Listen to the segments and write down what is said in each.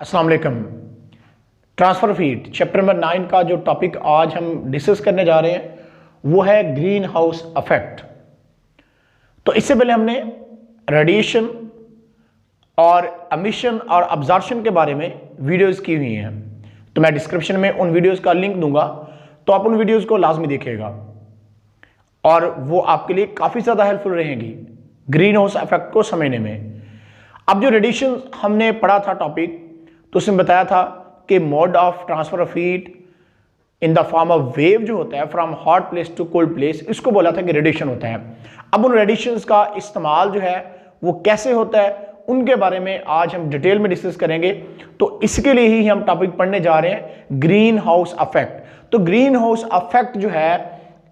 अस्सलाम वालेकुम। Transfer of heat chapter number 9 का जो टॉपिक आज हम डिस्कस करने जा रहे हैं वो है ग्रीन हाउस इफेक्ट। तो इससे पहले हमने रेडिएशन और एमिशन और अब्जॉर्प्शन के बारे में वीडियोस की हुई हैं, तो मैं डिस्क्रिप्शन में उन वीडियोस का लिंक दूंगा, तो आप उन वीडियोस को लाजमी देखिएगा और वो आपके लिए काफ़ी ज़्यादा हेल्पफुल रहेंगी ग्रीन हाउस इफेक्ट को समझने में। अब जो रेडिएशन हमने पढ़ा था टॉपिक, तो उसमें बताया था कि mode of transfer of heat in the form of wave जो होता है from hot place to cold place, इसको बोला था कि रेडिएशन होता है। अब उन रेडिएशंस का इस्तेमाल जो है वो कैसे होता है उनके बारे में आज हम डिटेल में डिस्कस करेंगे। तो इसके लिए ही हम टॉपिक पढ़ने जा रहे हैं ग्रीन हाउस इफेक्ट। तो ग्रीन हाउस इफेक्ट जो है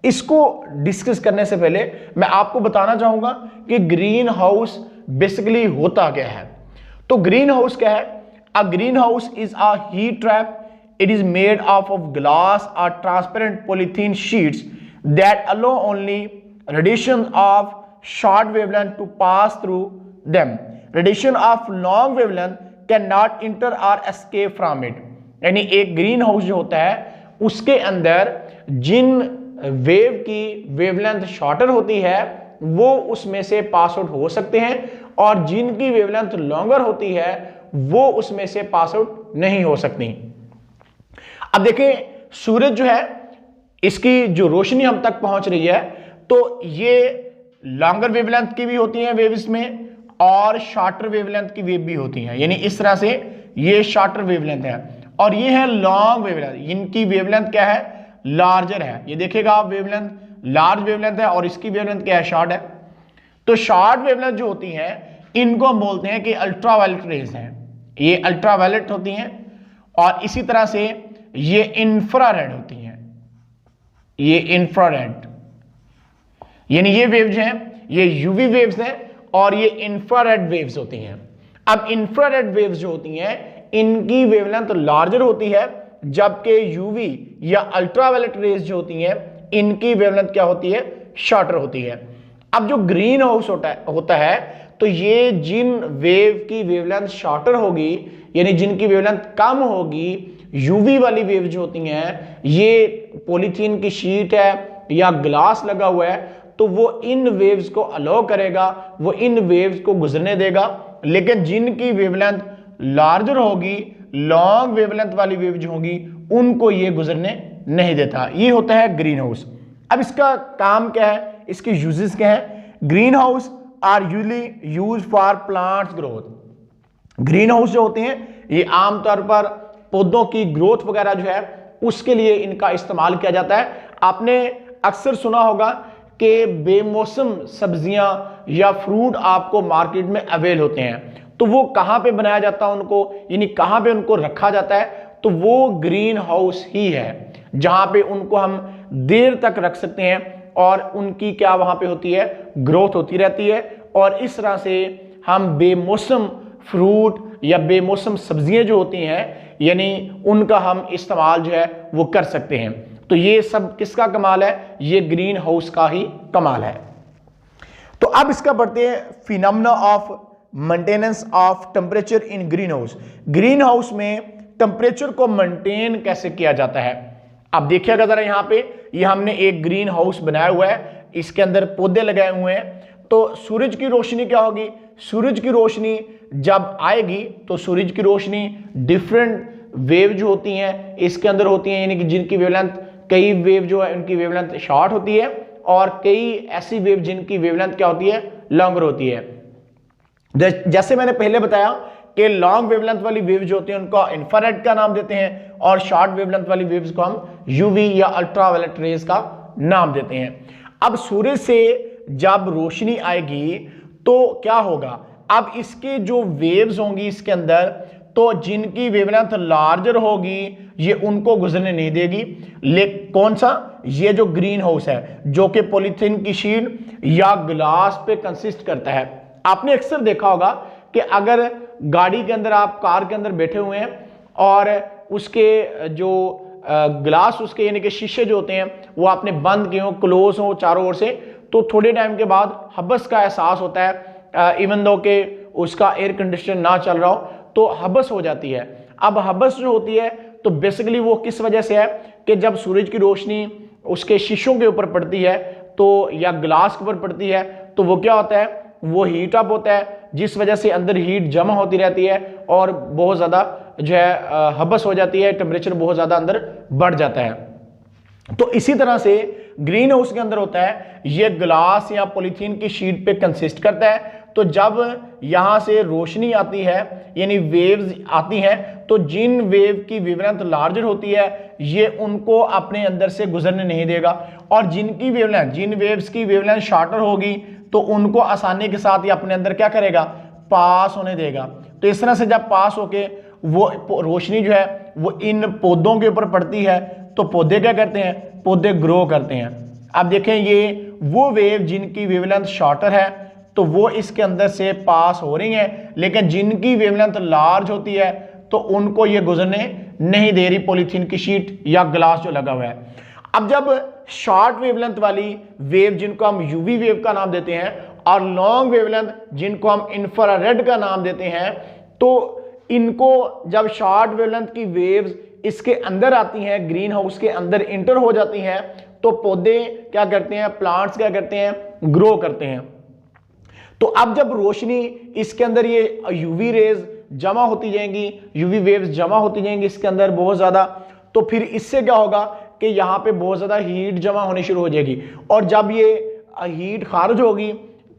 इसको डिस्कस करने से पहले मैं आपको बताना चाहूंगा कि ग्रीन हाउस बेसिकली होता क्या है। तो ग्रीन हाउस क्या है? A greenhouse is a heat trap. It is made up of glass or transparent polythene sheets that allow only radiation of short wavelength to pass through them. Radiation of long wavelength cannot enter or escape from it. यानी एक green house जो होता है उसके अंदर जिन wave की wavelength shorter होती है वो उसमें से पास आउट हो सकते हैं और जिनकी वेवलेंथ लॉन्गर होती है वो उसमें से पास आउट नहीं हो सकती। अब देखें, सूरज जो है इसकी जो रोशनी हम तक पहुंच रही है तो ये लॉन्गर वेवलेंथ की भी होती है वेव्स में और शॉर्टर वेवलेंथ की वेव भी होती हैं। यानी इस तरह से ये शॉर्टर वेवलेंथ है और ये है लॉन्ग वेवलेंथ। इनकी वेवलेंथ क्या है? लार्जर है। ये देखिएगा आप, वेवलेंथ लार्ज वेवलेंथ है और इसकी वेवलेंथ क्या है? शॉर्ट है। तो शॉर्ट वेवलेंथ जो होती है इनको हम बोलते हैं कि अल्ट्रावायलेट रेज हैं। ये अल्ट्रावायलेट होती हैं और इसी तरह से ये इंफ्रारेड होती हैं। ये इंफ्रारेड यानी ये वेव्स हैं, ये यूवी वेव्स हैं और ये इंफ्रारेड वेव्स होती हैं। अब इंफ्रारेड वेव्स जो होती हैं इनकी वेवलेंथ लार्जर होती है, जबकि यूवी या अल्ट्रावायलेट रेज जो होती हैं इनकी वेवलेंथ क्या होती है? शॉर्टर होती है। अब जो ग्रीन हाउस होता है तो ये जिन वेव की वेवलेंथ शॉर्टर होगी यानी जिनकी वेवलेंथ कम होगी, यूवी वाली वेव जो होती हैं, ये पॉलीथीन की शीट है या ग्लास लगा हुआ है, तो वो इन वेव्स को अलाउ करेगा, वो इन वेव्स को गुजरने देगा। लेकिन जिनकी वेवलेंथ लार्जर होगी, लॉन्ग वेवलेंथ वाली वेव जो होगी, उनको ये गुजरने नहीं देता। ये होता है ग्रीन हाउस। अब इसका काम क्या है, इसके यूजेस क्या है? Green house are usually use for plants growth. Green house जो होते हैं ये आमतौर पर पौधों की ग्रोथ वगैरह जो है उसके लिए इनका इस्तेमाल किया जाता है। आपने अक्सर सुना होगा कि बेमौसम सब्जियां या फ्रूट आपको मार्केट में अवेल होते हैं, तो वो कहाँ पे बनाया जाता है उनको, यानी कहाँ पे उनको रखा जाता है? तो वो ग्रीन हाउस ही है जहां पे उनको हम देर तक रख सकते हैं और उनकी क्या वहां पे होती है? ग्रोथ होती रहती है। और इस तरह से हम बेमौसम फ्रूट या बेमौसम सब्जियां जो होती हैं यानी उनका हम इस्तेमाल जो है वो कर सकते हैं। तो ये सब किसका कमाल है? ये ग्रीन हाउस का ही कमाल है। तो अब इसका बढ़ते हैं phenomena of maintenance of temperature in green house. Green house में टेम्परेचर को मेंटेन कैसे किया जाता है? अब देखिएगा जरा, यहाँ पे ये हमने एक ग्रीन हाउस बनाया हुआ है, इसके अंदर पौधे लगाए हुए हैं। तो सूरज की रोशनी क्या होगी? सूरज की रोशनी जब आएगी तो सूरज की रोशनी डिफरेंट वेव जो होती हैं इसके अंदर होती हैं, यानी कि जिनकी वेवलेंथ, कई वेव जो है उनकी वेवलेंथ शॉर्ट होती है और कई ऐसी वेव जिनकी वेवलेंथ क्या होती है? लॉन्गर होती है। जैसे मैंने पहले बताया कि लॉन्ग वेवलेंथ वाली वेव जो होती है उनको इंफ्रारेड का नाम देते हैं और शॉर्ट वेवलेंथ वाली वेव्स को हम यूवी या अल्ट्रावायलेट रेज का नाम देते हैं। अब सूरज से जब रोशनी आएगी तो क्या होगा? अब इसके जो वेव्स होंगी इसके अंदर, तो जिनकी वेवलेंथ लार्जर होगी ये उनको गुजरने नहीं देगी। लेकिन कौन सा? ये जो ग्रीन हाउस है जो कि पॉलीथीन की शीट या ग्लास पे कंसिस्ट करता है। आपने अक्सर देखा होगा कि अगर गाड़ी के अंदर, आप कार के अंदर बैठे हुए हैं और उसके जो ग्लास, उसके यानी कि शीशे जो होते हैं वो आपने बंद किए हो, क्लोज हो चारों ओर से, तो थोड़े टाइम के बाद हबस का एहसास होता है, इवन दो के उसका एयर कंडीशनर ना चल रहा हो, तो हबस हो जाती है। अब हबस जो होती है तो बेसिकली वो किस वजह से है कि जब सूरज की रोशनी उसके शीशों के ऊपर पड़ती है तो या ग्लास के ऊपर पड़ती है तो वो क्या होता है, वो हीट अप होता है, जिस वजह से अंदर हीट जमा होती रहती है और बहुत ज़्यादा जो है हबस हो जाती है, टेम्परेचर बहुत ज़्यादा अंदर बढ़ जाता है। तो इसी तरह से ग्रीन हाउस के अंदर होता है, ये ग्लास या पॉलीथीन की शीट पे कंसिस्ट करता है। तो जब यहां से रोशनी आती है यानी वेव्स आती हैं तो जिन वेव की वेवलेंथ लार्जर होती है ये उनको अपने अंदर से गुजरने नहीं देगा, और जिनकी वेवलेंथ जिन वेव्स की वेवलेंथ शॉर्टर होगी तो उनको आसानी के साथ ये अपने अंदर क्या करेगा, पास होने देगा। तो इस तरह से जब पास होके वो रोशनी जो है वो इन पौधों के ऊपर पड़ती है तो पौधे क्या करते हैं, पौधे ग्रो करते हैं। अब देखें ये वो वेव जिनकी वेवलेंथ शॉर्टर है तो वो इसके अंदर से पास हो रही हैं, लेकिन जिनकी वेवलेंथ लार्ज होती है तो उनको ये गुजरने नहीं दे रही पॉलीथीन की शीट या ग्लास जो लगा हुआ है। अब जब शॉर्ट वेवलेंथ वाली वेव जिनको हम यूवी वेव का नाम देते हैं और लॉन्ग वेवलेंथ जिनको हम इंफ्रारेड का नाम देते हैं, तो इनको जब शॉर्ट वेवलेंथ की वेव्स इसके अंदर आती हैं, ग्रीन हाउस के अंदर इंटर हो जाती हैं, तो पौधे क्या करते हैं, प्लांट्स क्या करते हैं, ग्रो करते हैं। तो अब जब रोशनी इसके अंदर ये यूवी रेज जमा होती जाएंगी, यूवी वेव्स जमा होती जाएंगी इसके अंदर बहुत ज्यादा, तो फिर इससे क्या होगा कि यहाँ पे बहुत ज्यादा हीट जमा होनी शुरू हो जाएगी, और जब ये हीट खारिज होगी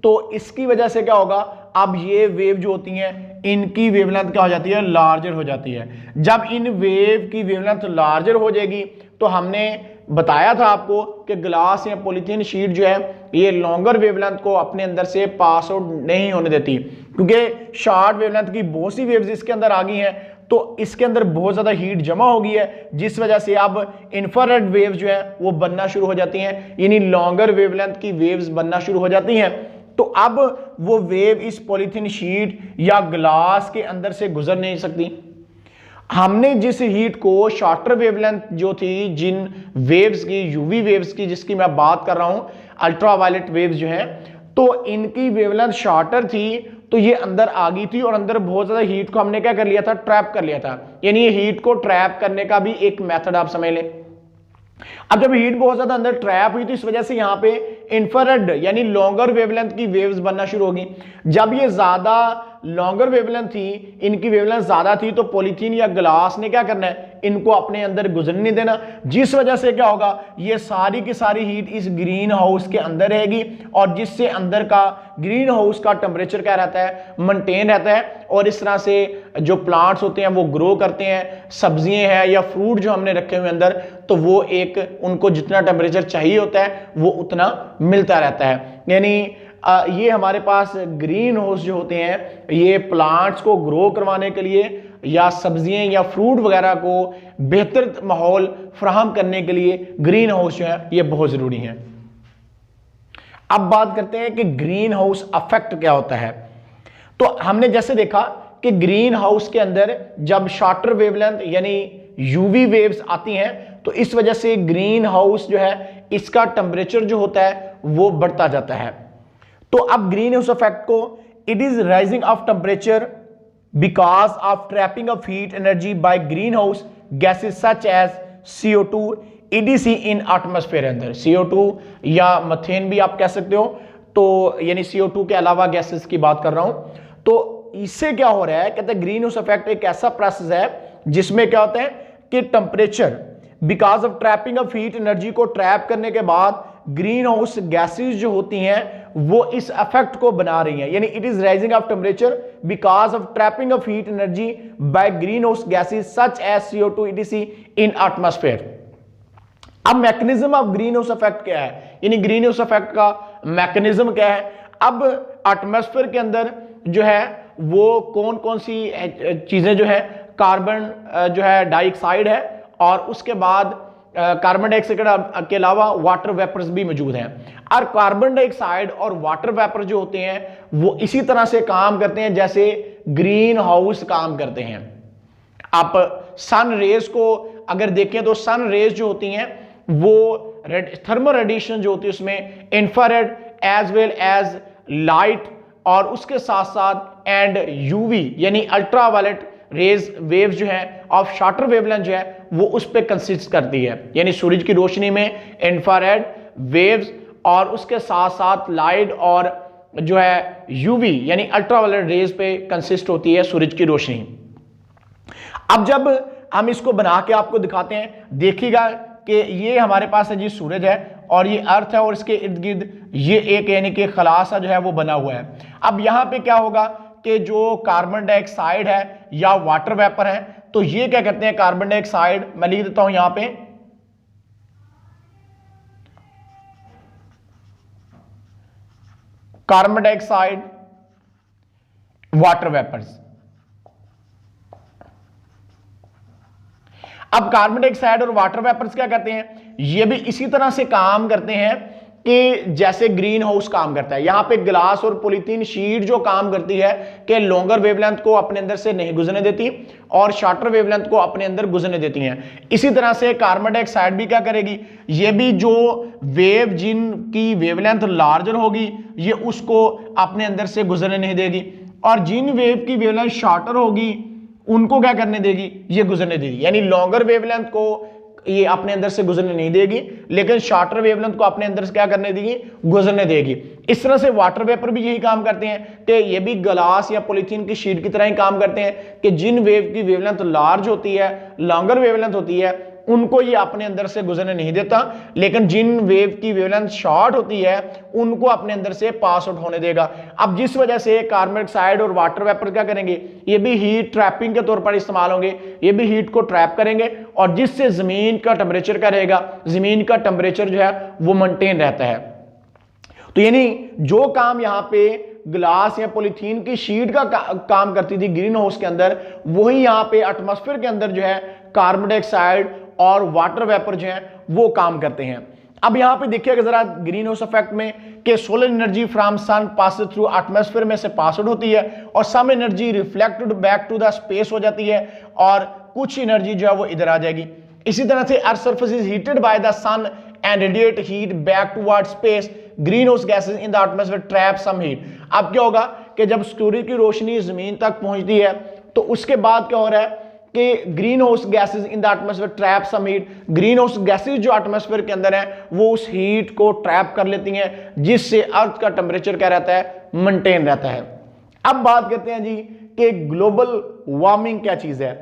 तो इसकी वजह से क्या होगा, अब ये वेव जो होती हैं इनकी वेवलेंथ क्या हो जाती है, लार्जर हो जाती है। जब इन वेव की वेवलेंथ लार्जर हो जाएगी तो हमने बताया था आपको कि ग्लास या पॉलीथीन शीट जो है ये लॉन्गर वेवलेंथ को अपने अंदर से पास आउट नहीं होने देती, क्योंकि शॉर्ट वेवलेंथ की बहुत सी वेव्स इसके अंदर आ गई हैं तो इसके अंदर बहुत ज्यादा हीट जमा हो गई है, जिस वजह से अब इंफ्रारेड वेव्स जो है वो बनना शुरू हो जाती हैं, यानी लॉन्गर वेवलेंथ की वेव्स बनना शुरू हो जाती हैं। तो अब वो वेव इस पॉलीथीन शीट या ग्लास के अंदर से गुजर नहीं सकती। हमने जिस हीट को शॉर्टर वेवलेंथ जो थी, जिन वेव्स की, यूवी वेव्स की जिसकी मैं बात कर रहा हूं, अल्ट्रावायलेट वेव्स जो हैं, तो इनकी वेवलेंथ शॉर्टर थी तो ये अंदर आ गई थी और अंदर बहुत ज्यादा हीट को हमने क्या कर लिया था, ट्रैप कर लिया था। यानी ये हीट को ट्रैप करने का भी एक मेथड आप समझ लें। अब जब हीट बहुत ज्यादा अंदर ट्रैप हुई तो इस वजह से यहां पे इंफ्रारेड यानी लॉन्गर वेवलेंथ की वेव्स बनना शुरू होगी। जब ये ज्यादा लॉन्गर वेवलेंथ थी, इनकी वेवलेंथ ज्यादा थी, तो पॉलीथीन या ग्लास ने क्या करना है, इनको अपने अंदर गुजरने नहीं देना, जिस वजह से क्या होगा, ये सारी की सारी हीट इस ग्रीन हाउस के अंदर रहेगी और जिससे अंदर का ग्रीन हाउस का टेम्परेचर क्या रहता है, मेंटेन रहता है। और इस तरह से जो प्लांट्स होते हैं वो ग्रो करते हैं, सब्जियां हैं या फ्रूट जो हमने रखे हुए अंदर, तो वो एक उनको जितना टेम्परेचर चाहिए होता है वो उतना मिलता रहता है। यानी ये हमारे पास ग्रीन हाउस जो होते हैं ये प्लांट्स को ग्रो करवाने के लिए या सब्जियां या फ्रूट वगैरह को बेहतर माहौल फराहम करने के लिए ग्रीन हाउस जो है ये बहुत जरूरी है। अब बात करते हैं कि ग्रीन हाउस इफेक्ट क्या होता है। तो हमने जैसे देखा कि ग्रीन हाउस के अंदर जब शॉर्टर वेवलेंथ यानी यूवी वेव्स आती हैं तो इस वजह से ग्रीन हाउस जो है इसका टेम्परेचर जो होता है वो बढ़ता जाता है। तो अब ग्रीन हाउस इफेक्ट को, it is rising of temperature because of trapping of heat energy by green house gases such as CO2 EDC in atmosphere. अंदर CO2 या मथेन भी आप कह सकते हो, तो यानी CO2 के अलावा गैसेस की बात कर रहा हूं। तो इससे क्या हो रहा है, कहते हैं ग्रीन हाउस इफेक्ट एक ऐसा प्रोसेस है जिसमें क्या होता है कि temperature because of trapping of heat energy को ट्रैप करने के बाद ग्रीन हाउस गैसेस जो होती हैं वो इस इफेक्ट को बना रही हैं। यानी it is rising of temperature because of trapping of heat energy by green house gases such as CO2 EDC in atmosphere. अब mechanism of green house effect क्या है, यानी ग्रीन हाउस इफेक्ट का मैकेनिज्म क्या है। अब एटमॉस्फेयर के अंदर जो है वो कौन कौन सी चीजें जो है, कार्बन जो है डाइऑक्साइड है और उसके बाद कार्बन डाइऑक्साइड के अलावा वाटर वेपर्स भी मौजूद हैं। और कार्बन डाइऑक्साइड और वाटर वेपर जो होते हैं वो इसी तरह से काम करते हैं जैसे ग्रीन हाउस काम करते हैं। आप सन रेज को अगर देखें तो सन रेज जो होती हैं वो थर्मल रेडिएशन जो होती है उसमें infrared as well as light और उसके साथ साथ एंड यूवी यानी अल्ट्रावायलेट रेज वेव्स जो है ऑफ शॉर्टर वेवलेंथ जो है वो उस पर कंसिस्ट करती है। यानी सूरज की रोशनी में इंफ्रारेड वेव्स और उसके साथ साथ लाइट और जो है यूवी यानी अल्ट्रावायलेट रेज पे कंसिस्ट होती है सूरज की रोशनी। अब जब हम इसको बना के आपको दिखाते हैं, देखिएगा कि ये हमारे पास है जी सूरज है और ये अर्थ है और इसके इर्द गिर्द ये एक यानी कि खलासा जो है वो बना हुआ है। अब यहां पे क्या होगा कि जो कार्बन डाइऑक्साइड है या वाटर वेपर है, तो ये क्या करते हैं, कार्बन डाइऑक्साइड मैं लिख देता हूं यहां पे, कार्बन डाइऑक्साइड वाटर वेपर्स। अब कार्बन डाइऑक्साइड और वाटर वेपर्स क्या करते हैं, ये भी इसी तरह से काम करते हैं कि जैसे ग्रीन हाउस काम करता है। यहां पे ग्लास और पॉलीथीन शीट जो काम करती है कि लॉन्गर वेवलेंथ को अपने अंदर से नहीं गुजरने देती और शॉर्टर वेवलेंथ को अपने अंदर गुजरने देती हैं। इसी तरह से कार्बन डाइऑक्साइड भी क्या करेगी, ये भी जो वेव जिनकी वेवलेंथ लार्जर होगी ये उसको अपने अंदर से गुजरने नहीं देगी, और जिन वेव की वेवलेंथ शॉर्टर होगी उनको क्या करने देगी, ये गुजरने देगी। यानी लॉन्गर वेवलेंथ को ये अपने अंदर से गुजरने नहीं देगी, लेकिन शॉर्टर वेवलेंथ को अपने अंदर से क्या करने देगी, गुजरने देगी। इस तरह से वाटर वेपर भी यही काम करते हैं कि ये भी ग्लास या पॉलीथीन की शीट की तरह ही काम करते हैं कि जिन वेव की वेवलेंथ लार्ज होती है, लॉन्गर वेवलेंथ होती है, उनको ये अपने अंदर से गुजरने नहीं देता, लेकिन जिन वेव की वेवलेंथ शॉर्ट होती है उनको अपने अंदर से पास आउट होने देगा। अब जिस वजह से कार्बन डाइऑक्साइड और वाटर वेपर क्या करेंगे, ये भी हीट ट्रैपिंग के तौर पर इस्तेमाल होंगे, ये भी हीट को ट्रैप करेंगे और जिससे जमीन का टेम्परेचर क्या रहेगा, जमीन का टेम्परेचर जो है वो मेंटेन रहता है। तो यानी जो काम यहां पे ग्लास या पॉलीथीन की शीट का काम करती थी ग्रीन हाउस के अंदर, वही यहां पे एटमॉस्फेयर के अंदर जो है कार्बन डाइऑक्साइड और वाटर वेपर जो है वो काम करते हैं। अब यहां पे देखिएगा जरा ग्रीन हाउस इफेक्ट में कि solar energy from sun pass through atmosphere में से पास आउट होती है और some energy reflected back to the space हो जाती है और कुछ एनर्जी जो है वो इधर आ जाएगी। इसी तरह से earth surface is heated by the sun and radiate heat back toward space, green house gases in the atmosphere trap some heat. अब क्या होगा कि जब सूर्य की रोशनी जमीन तक पहुंचती है तो उसके बाद क्या हो रहा है कि green house gases in the atmosphere trap some heat, green house gases जो एटमॉस्फेयर के अंदर है वो उस हीट को ट्रैप कर लेती हैं, जिससे अर्थ का टेम्परेचर क्या रहता है, मेंटेन रहता है। अब बात करते हैं जी कि ग्लोबल वार्मिंग क्या चीज है।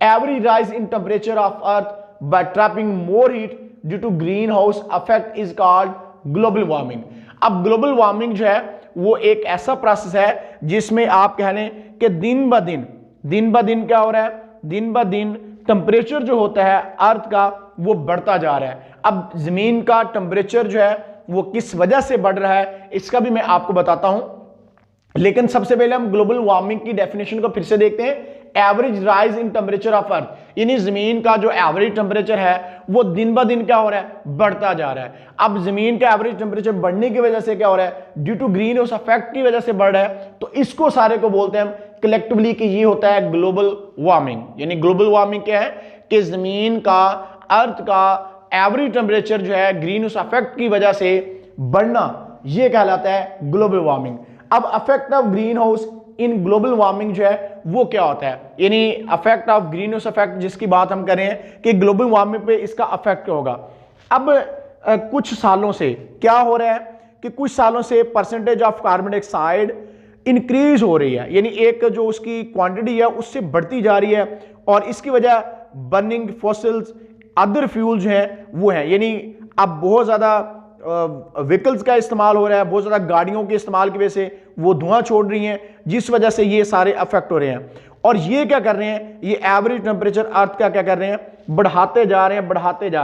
Average rise in temperature of earth by trapping more heat due to green house effect is called global warming. अब ग्लोबल वार्मिंग जो है वो एक ऐसा प्रोसेस है जिसमें आप कह लें कि दिन ब दिन क्या हो रहा है, दिन ब दिन टेम्परेचर जो होता है अर्थ का वो बढ़ता जा रहा है। अब जमीन का टेम्परेचर जो है वो किस वजह से बढ़ रहा है इसका भी मैं आपको बताता हूं, लेकिन सबसे पहले हम ग्लोबल वार्मिंग की डेफिनेशन को फिर से देखते हैं। Average rise in temperature of अर्थ, यानी जमीन का जो एवरेज टेम्परेचर है वो दिन ब दिन क्या हो रहा है, बढ़ता जा रहा है। अब जमीन का एवरेज टेम्परेचर बढ़ने की वजह से क्या हो रहा है, due to green house effect की वजह से बढ़ रहा है, तो इसको सारे को बोलते हैं हम कलेक्टिवली कि ये होता है ग्लोबल वार्मिंग। यानी ग्लोबल वार्मिंग क्या है कि जमीन का, अर्थ का एवरेज टेम्परेचर जो है ग्रीन हाउस इफेक्ट की वजह से बढ़ना, ये कहलाता है ग्लोबल वार्मिंग। अब effect of green house in global warming जो है वो क्या होता है, यानी effect of green house effect जिसकी बात हम करें कि ग्लोबल वार्मिंग पे इसका इफेक्ट क्या होगा। अब कुछ सालों से क्या हो रहा है कि कुछ सालों से percentage of carbon dioxide increase हो रही है, यानी एक जो उसकी क्वांटिटी है उससे बढ़ती जा रही है, और इसकी वजह बर्निंग फॉसिल्स अदर फ्यूल जो है वो है, यानी अब बहुत ज्यादा व्हीकल्स का इस्तेमाल हो रहा है, बहुत ज्यादा गाड़ियों के इस्तेमाल की वजह से वो धुआं छोड़ रही हैं, जिस वजह से ये सारे अफेक्ट हो रहे हैं। और ये क्या कर रहे हैं, ये एवरेज टेम्परेचर अर्थ का क्या कर रहे हैं, बढ़ाते जा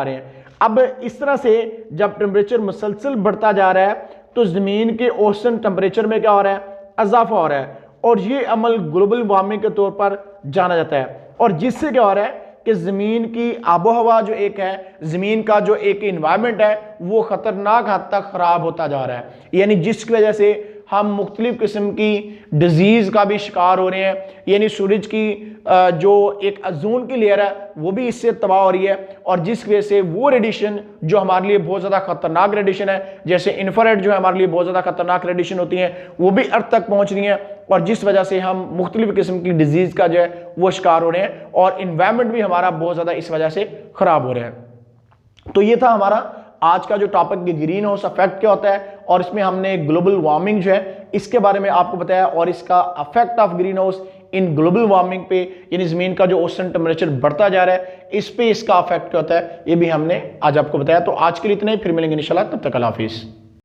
रहे हैं। अब इस तरह से जब टेम्परेचर मुसलसल बढ़ता जा रहा है तो जमीन के औसतन टेम्परेचर में क्या हो रहा है, इजाफा हो रहा है, और ये अमल ग्लोबल वार्मिंग के तौर पर जाना जाता है। और जिससे क्या हो रहा है कि जमीन की आबो हवा जो एक है, जमीन का जो एक एनवायरनमेंट है वो खतरनाक हद तक खराब होता जा रहा है, यानी जिसकी वजह से हम मुख्तलिफ किस्म की डिजीज़ का भी शिकार हो रहे हैं, यानी सूरज की जो एक ओज़ोन की लेयर है वो भी इससे तबाह हो रही है, और जिस वजह से वो रेडिएशन जो हमारे लिए बहुत ज़्यादा खतरनाक रेडिएशन है, जैसे इंफ्रारेड जो है हमारे लिए बहुत ज़्यादा खतरनाक रेडिएशन होती है, वो भी अर्थ तक पहुँच रही हैं, और जिस वजह से हम मुख्तलिफ किस्म की डिजीज़ का जो है वो शिकार हो रहे हैं, और इन्वायरमेंट भी हमारा बहुत ज़्यादा इस वजह से ख़राब हो रहा है। तो ये था हमारा आज का जो टॉपिक ग्रीन हाउस इफेक्ट क्या होता है, और इसमें हमने ग्लोबल वार्मिंग जो है इसके बारे में आपको बताया, और इसका effect of green house in global warming पे, यानी ज़मीन का जो ओशन टेम्परेचर बढ़ता जा रहा है इस पे इसका इफेक्ट क्या होता है ये भी हमने आज आपको बताया। तो आज के लिए इतना ही, फिर मिलेंगे इंशाल्लाह, तब तक अल्लाह हाफिज़।